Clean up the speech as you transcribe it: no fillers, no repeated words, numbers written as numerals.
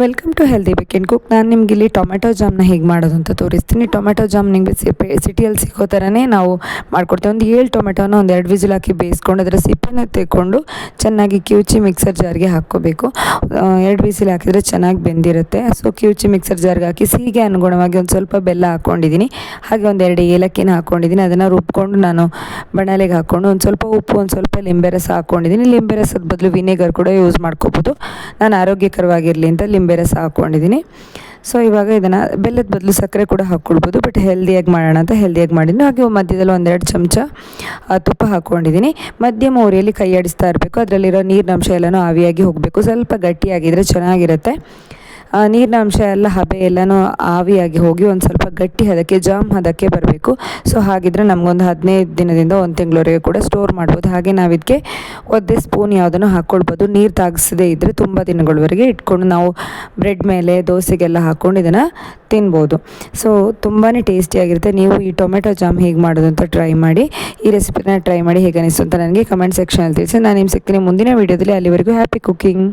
Welcome to healthy bake and cook. ನಾನು ನಿಮ್ಗೆ ಇಲ್ಲಿ ಟೊಮೆಟೊ ಜಾಮ್ನ ಹೇಗೆ ಮಾಡೋದು ಅಂತ ತೋರಿಸ್ತೀನಿ. ಟೊಮೆಟೊ ಜಾಮ್ ನಿಮಗೆ ಸಿಟಿಯಲ್ಲಿ ಸಿಗೋ ಥರನೇ ನಾವು ಮಾಡ್ಕೊಡ್ತೀವಿ. ಒಂದು 7 ಟೊಮೆಟೊನ ಒಂದು 2 ವಿಸಿಲ್ ಹಾಕಿ ಬೇಯಿಸ್ಕೊಂಡು ಅದರ ಸಿಪ್ಪೆನ ತೆಕ್ಕೊಂಡು ಚೆನ್ನಾಗಿ ಕಿವುಚಿ ಮಿಕ್ಸರ್ ಜಾರ್ಗೆ ಹಾಕ್ಕೋಬೇಕು. 2 ವಿಸಿಲ್ ಹಾಕಿದರೆ ಚೆನ್ನಾಗಿ ಬೆಂದಿರುತ್ತೆ. ಸೊ ಕಿವುಚಿ ಮಿಕ್ಸರ್ ಜಾರ್ಗೆ ಹಾಕಿ ಸಿಹಿಗೆ ಅನುಗುಣವಾಗಿ ಒಂದು ಸ್ವಲ್ಪ ಬೆಲ್ಲ ಹಾಕ್ಕೊಂಡಿದ್ದೀನಿ. ಹಾಗೆ ಒಂದು 2 ಏಲಕ್ಕಿನ ಹಾಕ್ಕೊಂಡಿದ್ದೀನಿ. ಅದನ್ನು ರುಬ್ಕೊಂಡು ನಾನು ಬಣಲೆಗೆ ಹಾಕ್ಕೊಂಡು ಒಂದು ಸ್ವಲ್ಪ ಉಪ್ಪು, ಒಂದು ಸ್ವಲ್ಪ ಲಿಂಬೆ ರಸ ಹಾಕ್ಕೊಂಡಿದ್ದೀನಿ. ಲಿಂಬೆ ರಸದ ಬದಲು ವಿನೆಗರ್ ಕೂಡ ಯೂಸ್ ಮಾಡ್ಕೋಬೋದು. ನಾನು ಆರೋಗ್ಯಕರವಾಗಿರಲಿ ಅಂತ ಲಿಂಬೆ ರಸ ಹಾಕ್ಕೊಂಡಿದ್ದೀನಿ. ಸೊ ಇವಾಗ ಇದನ್ನು ಬೆಲ್ಲದ ಬದಲು ಸಕ್ಕರೆ ಕೂಡ ಹಾಕ್ಕೊಳ್ಬೋದು, ಬಟ್ ಹೆಲ್ದಿಯಾಗಿ ಮಾಡೋಣ ಅಂತ ಹೆಲ್ದಿಯಾಗಿ ಮಾಡಿದ್ದೀನಿ. ಹಾಗೆ ಮಧ್ಯದಲ್ಲಿ 1-2 ಚಮಚ ತುಪ್ಪ ಹಾಕ್ಕೊಂಡಿದ್ದೀನಿ. ಮಧ್ಯಮ ಉರಿಯಲ್ಲಿ ಕೈ ಆಡಿಸ್ತಾ ಇರಬೇಕು. ಅದರಲ್ಲಿರೋ ನೀರಿನಂಶ ಎಲ್ಲನೂ ಆವಿಯಾಗಿ ಹೋಗಬೇಕು. ಸ್ವಲ್ಪ ಗಟ್ಟಿಯಾಗಿದ್ದರೆ ಚೆನ್ನಾಗಿರುತ್ತೆ. ನೀರಿನ ಅಂಶ ಎಲ್ಲ ಹಬೆ ಎಲ್ಲನೂ ಆವಿಯಾಗಿ ಹೋಗಿ ಒಂದು ಸ್ವಲ್ಪ ಗಟ್ಟಿ ಹದಕ್ಕೆ ಜಾಮ್ ಹದಕ್ಕೆ ಬರಬೇಕು. ಸೊ ಹಾಗಿದ್ರೆ ನಮಗೊಂದು 15 ದಿನದಿಂದ 1 ತಿಂಗಳವರೆಗೆ ಕೂಡ ಸ್ಟೋರ್ ಮಾಡ್ಬೋದು. ಹಾಗೆ ನಾವು ಇದಕ್ಕೆ ಒದ್ದೆ ಸ್ಪೂನ್ ಯಾವುದನ್ನು ಹಾಕ್ಕೊಳ್ಬೋದು. ನೀರು ತಾಗಿಸದೇ ಇದ್ದರೆ ತುಂಬ ದಿನಗಳವರೆಗೆ ಇಟ್ಕೊಂಡು ನಾವು ಬ್ರೆಡ್ ಮೇಲೆ ದೋಸೆಗೆಲ್ಲ ಹಾಕ್ಕೊಂಡು ಇದನ್ನು ತಿನ್ಬೋದು. ಸೊ ತುಂಬಾ ಟೇಸ್ಟಿಯಾಗಿರುತ್ತೆ. ನೀವು ಈ ಟೊಮೆಟೊ ಜಾಮ್ ಹೇಗೆ ಮಾಡೋದು ಅಂತ ಟ್ರೈ ಮಾಡಿ. ಈ ರೆಸಿಪಿನ ಟ್ರೈ ಮಾಡಿ ಹೇಗೆ ಅನಿಸ್ತು ಅಂತ ನನಗೆ ಕಮೆಂಟ್ ಸೆಕ್ಷನಲ್ಲಿ ತಿಳಿಸಿ. ನಾನು ನಿಮ್ಗೆ ಸಿಗ್ತೀನಿ ಮುಂದಿನ ವೀಡಿಯೋದಲ್ಲಿ. ಅಲ್ಲಿವರೆಗೂ ಹ್ಯಾಪಿ ಕುಕ್ಕಿಂಗ್.